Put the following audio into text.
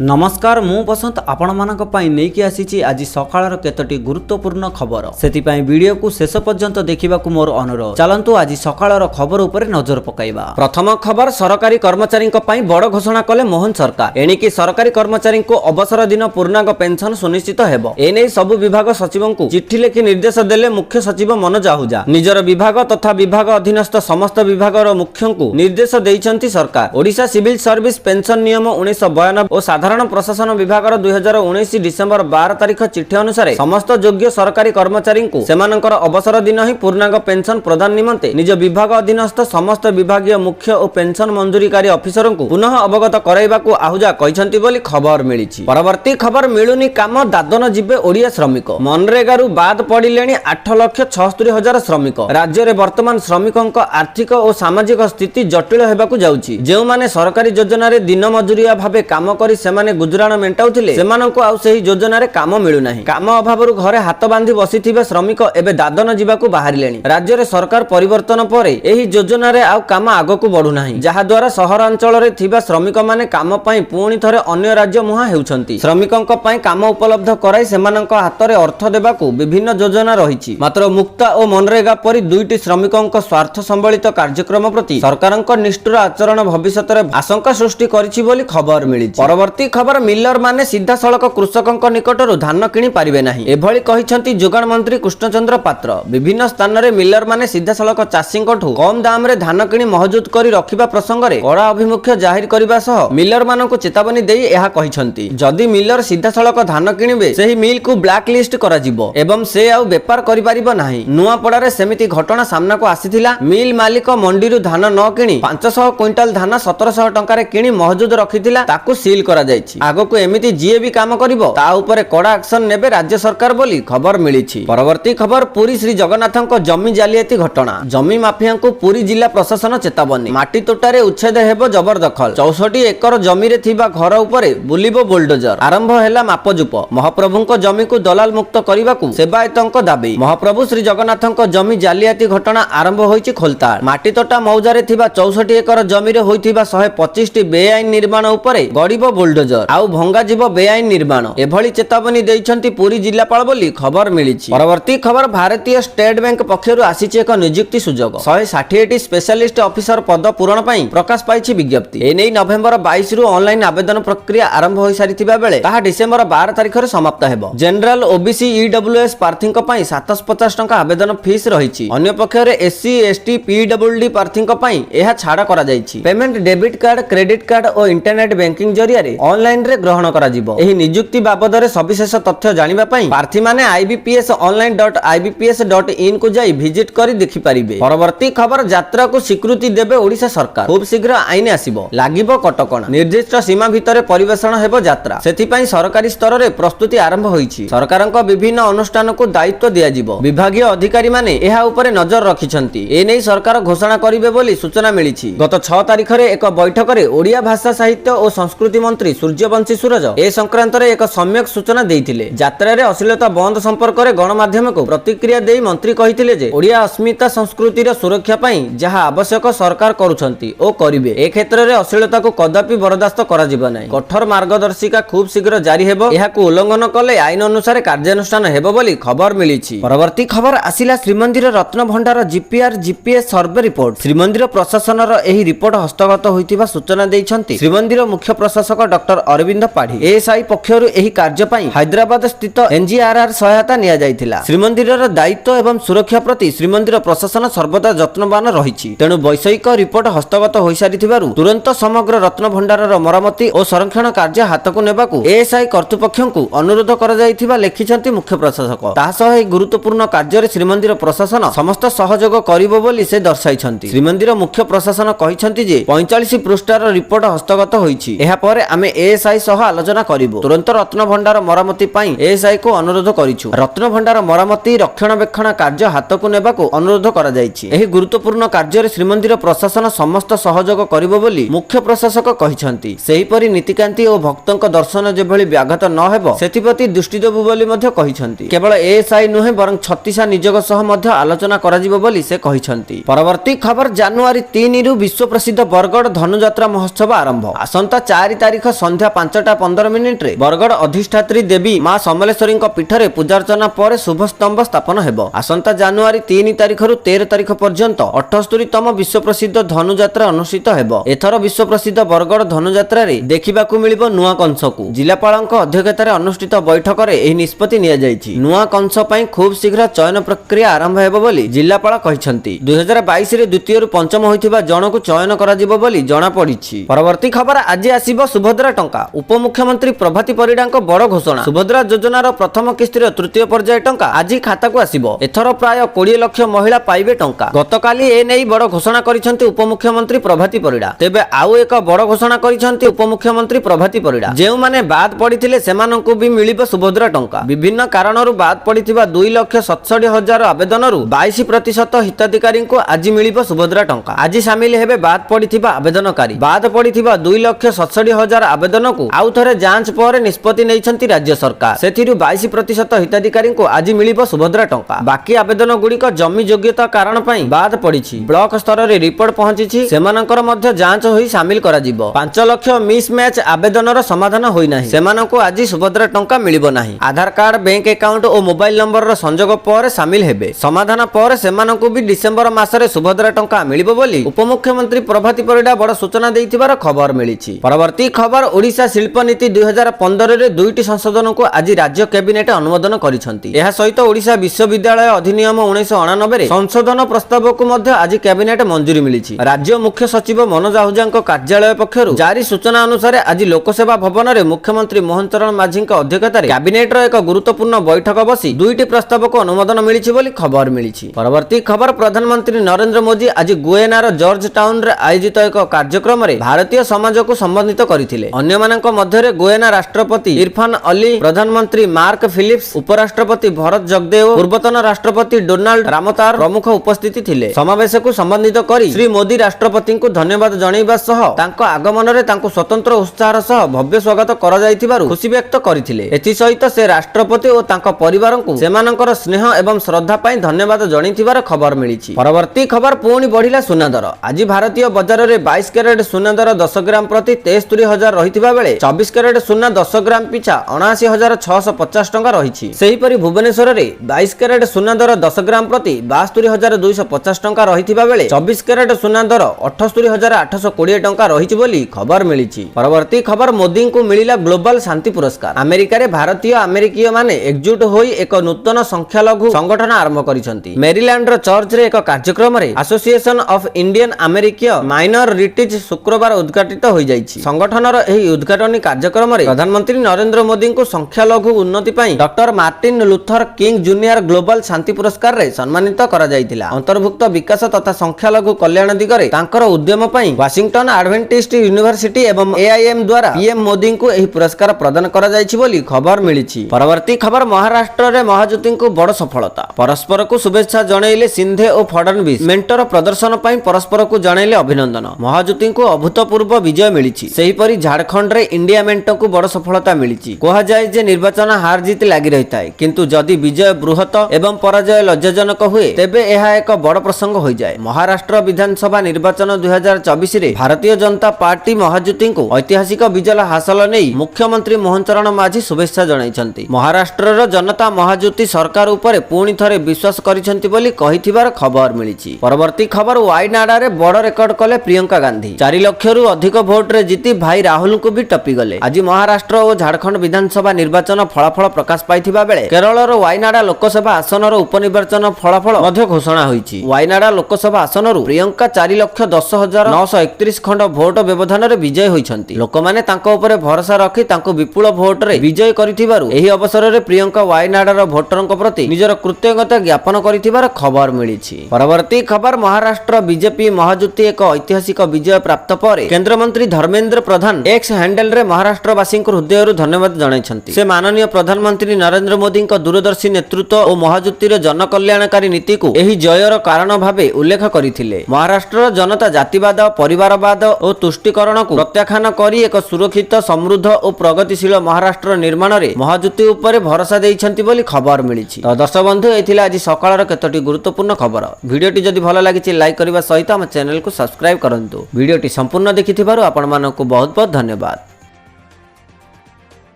नमस्कार मु बसंत आपण मानक पई नेकी आसीची आज सकाळर केतोटी गुरुत्वपूर्ण खबर सेति पई वीडियो को शेष पर्यंत देखिबा को मोर अनुरोध। चलंतु आज सकाळर खबर उपरे नजर पकाइबा। प्रथम खबर, सरकारी कर्मचारी पई बड़ घोषणा कले मोहन सरकार। एणिकी सरकारी कर्मचारी को अवसर दिन पूर्णांग पेंशन सुनिश्चित हेबो। एनै सब विभाग सचिवों को चिट्ठी लिखि निर्देश देले मुख्य सचिव मनोज आहूजा। निजर विभाग तथा विभाग अधीनस्थ समस्त विभागर मुख्यों को निर्देश देइछंती सरकार। ओडिशा सिविल सर्विस पेंशन नियम 1992 और साधारण प्रशासन विभाग 2019 डिसेंबर 12 तारिख चिट्ठी अनुसार समस्त योग्य सरकारी कर्मचारी को सेमानकर अवसर दिन ही पूर्णांग पेंशन प्रदान निमंते निज विभाग अधीनस्थ समस्त विभागीय मुख्य और पेंशन मंजूरीकारी अफिसर को पुनः अवगत कराइबाकू आहूजा कहिसंती बोली खबर मिलिछि। परवर्ती खबर, मिलुनी काम दादन जिबे ओडिया श्रमिक। मनरेगारु बाद पड़िलेनी 8,76,000 श्रमिक। राज्य में वर्तमान श्रमिकों आर्थिक और सामाजिक स्थिति जटिल हेबाकू जाउछि। जेउ माने सरकारी योजना रे दिन मजूरिया भाबे काम करी सेमाने गुजराण मेंटाउथिले सेमानंको आउ सेही योजना रे काम मिलु नाही। काम अभावरु घरे हाथ बांधी बसिथिबे श्रमिक एबे दादन जिबाकू बाहरिलेनी। राज्य रे सरकार परिवर्तन परे एही योजना रे आउ काम आगकू बढ़ु नाही, जहा द्वारा सहरांचल रे थिबा श्रमिक माने काम पई पुणी थरे अन्य राज्य मुहा हेउछंती। श्रमिकंक पई काम उपलब्ध कराई सेमानंक हाथ रे अर्थ देबाकू विभिन्न योजना रहिछि। मात्र मुक्ता और मनरेगा परि दुईटी श्रमिकंक स्वार्थ संबलित कार्यक्रम प्रति सरकारंक निष्ठुर आचरण भविष्यत रे आशंका सृष्टि करिछि बोली खबर मिलिछि। परवर्ती खबर, मिलर माने सीधा सड़क कृषकंक निकटरू धान किनि पारिबे नाही, एभली कहिसंती जोगाण मंत्री कृष्णचंद्र पात्र। विभिन्न स्थान रे मिलर माने सीधा सड़क चाषींकठू कम दाम रे धान किनि महजूद करी रखिबा प्रसंग रे कड़ा अभिमुख्य जाहिर करिबा सह मिलर मानकु चेतावनी देई एहा कहिसंती। जदि मिलर सीधा सड़क धान किनिबे सेही मिल को ब्लैक लिस्ट करा जिवो एवं से आउ व्यापार करि पारिबो नाही। नुआपड़ा रे सेमिति घटना सामना को आसीथिला। मिल मालिक मंडीरु धान न किनि 500 क्विंटाल धान 1700 टंका रे किनि महजूद रखिथिला, ताकू सील करा जायछि। आगको एमिति जीए भी काम करिवो ता उपरे कड़ा एक्शन नेबे राज्य सरकार बोली खबर मिलिछि। परवर्ती खबर, पुरी श्री जगन्नाथଙ୍କ जमी जालियाती घटना। जमी माफिया को पुरी जिला प्रशासन चेतावनी। माटी तोटारे उच्छेद हेबो जबरदखल। 64 एकर जमी रे थिबा घर उपरे बुलिबो बुलडोजर। आरंभ हैला मापजुप। महाप्रभुଙ୍କ जमी को दलाल मुक्त करिबाकू सेवायतଙ୍କ दाबी। महाप्रभु श्री जगन्नाथଙ୍କ जमी जालियाती घटना आरंभ होईछि खोलताड़। माटी तोटा मौजारे थिबा 64 एकर जमी रे होईथिबा 125 टी बेआईन निर्माण उपरे गड़िबो बुलडोजर आउ भंगा जीव बेआईन निर्माण, एभली चेतावनी देइछंती पुरी जिलापाल बोली खबर मिलिछि। परवर्ती खबर, भारतीय स्टेट बैंक पक्षरु आसीछि एक नियुक्ति सुजोग। 160 स्पेशलिस्ट ऑफिसर पद पूरण पई प्रकाश पाइछि विज्ञप्ति। एनै नवेम्बर 22 रु ऑनलाइन आवेदन प्रक्रिया आरंभ होई सारिथिबा बेले ताहा डिसेंबर 12 तारिख रे समाप्त हेबो। जनरल ओबीसी ईडब्ल्यूएस प्रार्थींक पई 750 टंका आवेदन फीस रहिछि। अन्य पक्षरे एससी एसटी पीडब्ल्यूडी प्रार्थींक पई एहा छाड़ करा जायछि। Payment debit card, credit card और इंटरनेट बैंकिंग जरिया रे ऑनलाइन रे ग्रहण करा जिवो। एही नियुक्ति बाबदरे सविशेष तथ्य जानिबा पई प्रार्थी माने ibpsonline.ibps.in को जाई विजिट करी देखि परिबे। परवर्ती खबर, यात्रा को स्वीकृति देबे ओडिशा सरकार। खूब शीघ्र आईन आसीबो, लागिबो कटकणा। निर्दिष्ट सीमा भितरे परिवेषण हेबो यात्रा। सेथि पई सरकारी स्तर रे प्रस्तुति आरंभ होईछि। सरकारक विभिन्न अनुष्ठान को दायित्व दिया जिवो। विभागीय अधिकारी माने एहा उपरे नजर रखिछंती। एनै सरकार घोषणा करिवे बोली सूचना मिलिछि। गत 6 तारिख रे एक बैठक रे ओडिया भाषा साहित्य और संस्कृति मंत्री सूर्यवंशी सूरज ए संक्रांत रे एक सम्यक सूचना देइथिले। यात्रा रे अश्लीलता बंद संपर्क रे गणमाध्यम को प्रतिक्रिया देई मंत्री कहिथिले जे ओडिया अस्मिता संस्कृति रे सुरक्षा पई जहा आवश्यक सरकार करूछंती ओ करिवे। ए क्षेत्र रे अश्लीलता को कदापि बर्दाश्त करा जिवो नै। कठोर मार्गदर्शिका खूब शीघ्र जारी हेबो। एहा को उल्लंघन कले आईन अनुसार कार्यानुष्ठान हेबो बोली खबर मिलिछि। परवर्ती खबर आसिला, Shrimandir Ratna Bhandar GPR GPS survey report. Shrimandir प्रशासन रो एही रिपोर्ट हस्तगत होइतिबा सूचना देइछंती श्रीमंदिर मुख्य प्रशासक डॉक्टर अरविंद पाढ़ी। एएसआई पक्षरु एही कार्य पई हैदराबाद स्थित एनजीआरआर सहायता निया जायथिला। श्रीमंदिरर दायित्व एवं सुरक्षा प्रति श्रीमंदिर प्रशासन सर्वदा यत्नवान रहिछि। तेणु वैषयिक रिपोर्ट हस्तगत होई सारिथिबारु तुरंत समग्र रत्न भंडारर मरामती और संरक्षण कार्य हातकु नेबाकू एएसआई कर्तृपक्षଙ୍କୁ अनुरोध करा जायथिबा लेखिछंती मुख्य प्रशासक। तासह एही गुरुत्वपूर्ण कार्य रे श्रीमंदिर प्रशासन समस्त सहयोग करिवो बोली से दर्शाइछंती। श्रीमंदिर मुख्य प्रशासन कहिछंती जे 45 पृष्ठार रिपोर्ट हस्तगत होईछि। एहा परे आमे एएसआई सह आलोचना करिवो। तुरंत रत्न भंडार मरामती पई एएसआई को अनुरोध करिछु। रत्न भंडार मरामती रक्षणाबेक्षण कार्य हातकु नेबाकू अनुरोध करा जायछि। एही गुरुत्वपूर्ण कार्य रे श्रीमंदिर प्रशासन समस्त सहयोग करिवो बोली मुख्य प्रशासक कहिछंती। सेही परि नीतिकांति और भक्तंक दर्शन जेभଳି व्याघात न हेबो सेथिप्रति दृष्टि देबु बोली मध्ये कहिछंती। केवल एएसआई नुहे बरं छत्तीसा निजोग सह मध्ये आलोचना करा जिवो बोली से कहिछंती। परवर्ती खबर, जानुआरी 3 रु विश्व प्रसिद्ध बरगड़ धनुयात्रा महोत्सव आरंभ। आसंता 4 तारिख संध्या 5:15 बरगड़ अधिष्ठात्री देवी मां समलेश्वरी पीठरे पूजार्चना पर शुभ स्तंभ स्थापन हेबो। आसंता जानुआरी 3 तारिख रु 13 तारिख पर्यंत 78तम विश्व प्रसिद्ध धनुयात्रा अनुष्ठित हेबो। एथर विश्व प्रसिद्ध बरगड़ धनुयात्रा रे देखिबाकू मिलिबो नुआ कंसकू। जिलापालक अध्यक्षतार अनुष्ठित बैठक रे एही निष्पत्ति निया जायछि। नुआ कंस पई खूब शीघ्र चयन प्रक्रिया आरंभ हेबो बोली जिलापाल कहिसंती। 2022 रे द्वितीय रु पंचम होइथिबा जनकू चयन करा जिवो बोली जणा पड़िछि। परवर्ती खबर आज आसीबो सुभद्रा टंका। उपमुख्यमंत्री प्रभाती परिडांको बड़ घोषणा। सुभद्रा योजनार प्रथम किस्तिर तृतीय पर्याय टंका आज खाता को आसीबो। एथर प्राय 20 लाख महिला पाइबे टंका। गतकाली ए नै बड़ घोषणा करिसंती उपमुख्यमंत्री प्रभाती परिडा। तेबे आउ एक बड़ घोषणा करिसंती उपमुख्यमंत्री प्रभाती परिडा। जेउ माने बाद पड़िथिले सेमानंकु भी मिलिबो सुभद्रा टंका। विभिन्न कारणरू बाद पड़िथिबा 2,67,000 आवेदनरू 22% हिताधिकारी को आज मिलिबो सुभद्रा टंका। आज शामिल हेबे बाद पड़िथिबा आवेदनकारी। बाद पड़िथिबा 2,67,000 आवेदन को आउ थरे जांच पर निष्पत्ति नैछंती राज्य सरकार। सेथिरु 22% हिताधिकारी को आज मिलिबो सुभद्रा टंका। बाकी आवेदन गुड़िक जमी योग्यता कारण पई बाद पड़िछि। ब्लॉक स्तर रे रिपोर्ट पहुंचिछि। सेमानकर मध्य जांच होई शामिल करा जिवो। 5 लाख मिस मैच आवेदनर समाधान होई नाही। सेमानंकु आज सुभद्रा टंका मिलिबो नाही। आधार कार्ड, बैंक अकाउंट और मोबाइल नंबर रो संजोग पर शामिल हेबे। समाधान पर सेमानंकु भी डिसेंबर मासरे सुभद्रा टंका मिलिबो बोली उपमुख्यमंत्री प्रभाती परिडा बड़ सूचना देइथिबार खबर मिलिछि। परवर्ती खबर ओडिशा शिल्प नीति 2015 रे 2टी संशोधन को आज राज्य कैबिनेट अनुमोदन करिसंती। एहा सहित ओडिशा विश्वविद्यालय अधिनियम 1989 रे संशोधन प्रस्ताव को मध्य आज कैबिनेट मंजूरी मिलिछि। राज्य मुख्य सचिव मनोज आहूजांको कार्यालय पक्षरु जारी सूचना अनुसार आज लोकसेवा भवन रे मुख्यमंत्री मोहन चरण माझी अध्यक्षतार कैबिनेट रो एक गुरुत्वपूर्ण बैठक बसी 2टी प्रस्ताव को अनुमोदन मिलिछि बोली खबर मिलिछि। परवर्ती खबर प्रधानमंत्री नरेंद्र मोदी आज गुएनार जॉर्ज टाउन रे आयोजित एक कार्यक्रम रे भारतीय समाज को संबोधित करथिले। अन्य मानक मध्य रे गुएना राष्ट्रपति इरफान अली, प्रधानमंत्री मार्क फिलिप्स, उपराष्ट्रपति भरत जगदेव, पूर्वतन राष्ट्रपति डोनाल्ड रामतार प्रमुख उपस्थिति थिले। समावेश को संबंधित करी श्री मोदी राष्ट्रपति को धन्यवाद जणाइबा सह तांको आगमन रे तांको स्वतंत्र उत्साह सह भव्य स्वागत करा जायथिबारु खुशी व्यक्त करथिले। एथि सहित से राष्ट्रपति और तांको परिवार को सेमानकर स्नेह एवं श्रद्धा पई धन्यवाद जणाइथिबार खबर मिलिछि। परवर्ती खबर पुणी बढ़िला सुना दर। आज भारतीय बाजार रे 22 कैरेट सुना दर 10 ग्राम प्रति 73,000 रहिथिबा बेले 24 कैरेट सुना 10 ग्राम पिछा 79,650 टंका रहिछि। सेहिपरि भुवनेश्वर रे 22 कैरेट सुना दर 10 ग्राम प्रति 72,250 टंका रहिथिबा बेले 24 कैरेट सुना दर 78,820 टंका रहिछि बोली खबर मिलिछि। परवर्ती खबर मोदी को मिलिला ग्लोबल शांति पुरस्कार। अमेरिका रे भारतीय अमेरिकीय माने एकजुट होई एक नूतन संख्यालघु संगठन आरंभ करिसंती। मेरीलैंड रो चर्च रे एक कार्यक्रम रे एसोसिएशन ऑफ इंडियन अमेरिकीय माइनॉरिटीज शुक्रवार उद्घाटित होई जाइछि। संगठनर एही उद्घाटनी कार्यक्रम रे प्रधानमंत्री नरेंद्र मोदी को संख्यालघु उन्नति पई doctor Martin Luther King junior global शांति पुरस्कार रे सम्मानित करा जायतिला। अंतर्भुक्त विकास तथा संख्यालघु कल्याण दिगरे तांकर उद्यम पई वाशिंगटन एडवेंटिस्ट यूनिवर्सिटी एवं एआईएम द्वारा पीएम मोदी को एही पुरस्कार प्रदान करा जायछि बोली खबर मिलिछि। परवर्ती खबर महाराष्ट्र रे महाजुति को बड़ सफलता। परस्पर को शुभेच्छा जणाइले सिंधे और फडणवीस। मेंटर प्रदर्शन पई परस्पर को जणाइले अभिनंदन। महाजुति को अभूतपूर्व विजय मिलिछि। सेहिपरि झारखंड रे इंडिया मेंट को बड़ सफलता मिलिछि। कहा जाय जे निर्वाचन हार जीत लागि रहिताय, किंतु जदि विजय बृहत एवं पराजय लज्जाजनक हुए तेबे एहा एक बड़ प्रसंग होई जाय। महाराष्ट्र विधानसभा निर्वाचन 2024 रे भारतीय जनता पार्टी महाजुति को ऐतिहासिक विजय हासिल नै मुख्यमंत्री मोहन चरण माझी शुभेच्छा जणाइछंती। महाराष्ट्र रो जनता महाजुति सरकार ऊपर पुणी थरे विश्वास करिछंती बोली कहिथिबार खबर मिलिछि। परवर्ती खबर वायनाडा रे बड़ रेकर्ड कले प्रियंका गांधी। 4 लाख रु अधिक भोट रे जीती भाई राहुल को भी टपी गले। आज महाराष्ट्र और झारखंड विधानसभा निर्वाचन फलाफल प्रकाश पाइथिबा बेले केरल वायनाडा लोकसभा आसन उपनिर्वाचन फलाफल मध्य घोषणा होईछि। वायनाडा लोकसभा आसन प्रियंका 4,10,931 खंड भोट व्यवधान रे विजय होईछंती। लोकमाने तांको ऊपर भरोसा रखी तांको विपुल भोट रे विजय करिथिबारु एही अवसर रे प्रियंका वायनाडार भोटरଙ୍କ प्रति निजर कृतज्ञता ज्ञापन करिथिबार खबर मिलिछि। परवर्ती खबर महाराष्ट्र बीजेपी महाजुति एक ऐतिहासिक विजय प्राप्त पर केंद्र मंत्री धर्मेंद्र प्रधान एक्स हैंडल रे महाराष्ट्रवासी हृदय धन्यवाद जणाइछंती। से माननीय प्रधानमंत्री नरेंद्र मोदी दूरदर्शी नेतृत्व और महाजुतिर जनकल्याणकारी नीति को एही जयर कारण भावे उल्लेख करथिले। महाराष्ट्र जनता जातिवाद, परिवारवाद और तुष्टिकरण को प्रत्याख्यान करी एक सुरक्षित, समृद्ध और प्रगतिशील महाराष्ट्र निर्माण रे महाजुति ऊपर भरोसा देइछंती बोली खबर मिलिछि। तो दर्शक बंधु एथिला आज सकाळर केतोटी गुरुत्वपूर्ण खबर। वीडियोटी जदि भल लागिछि लाइक करबा सहित हम चैनल को सब्सक्राइब करंतु। वीडियोटी संपूर्ण देखिथिबारु आपण मानकु बहुत बहुत धन्यवाद।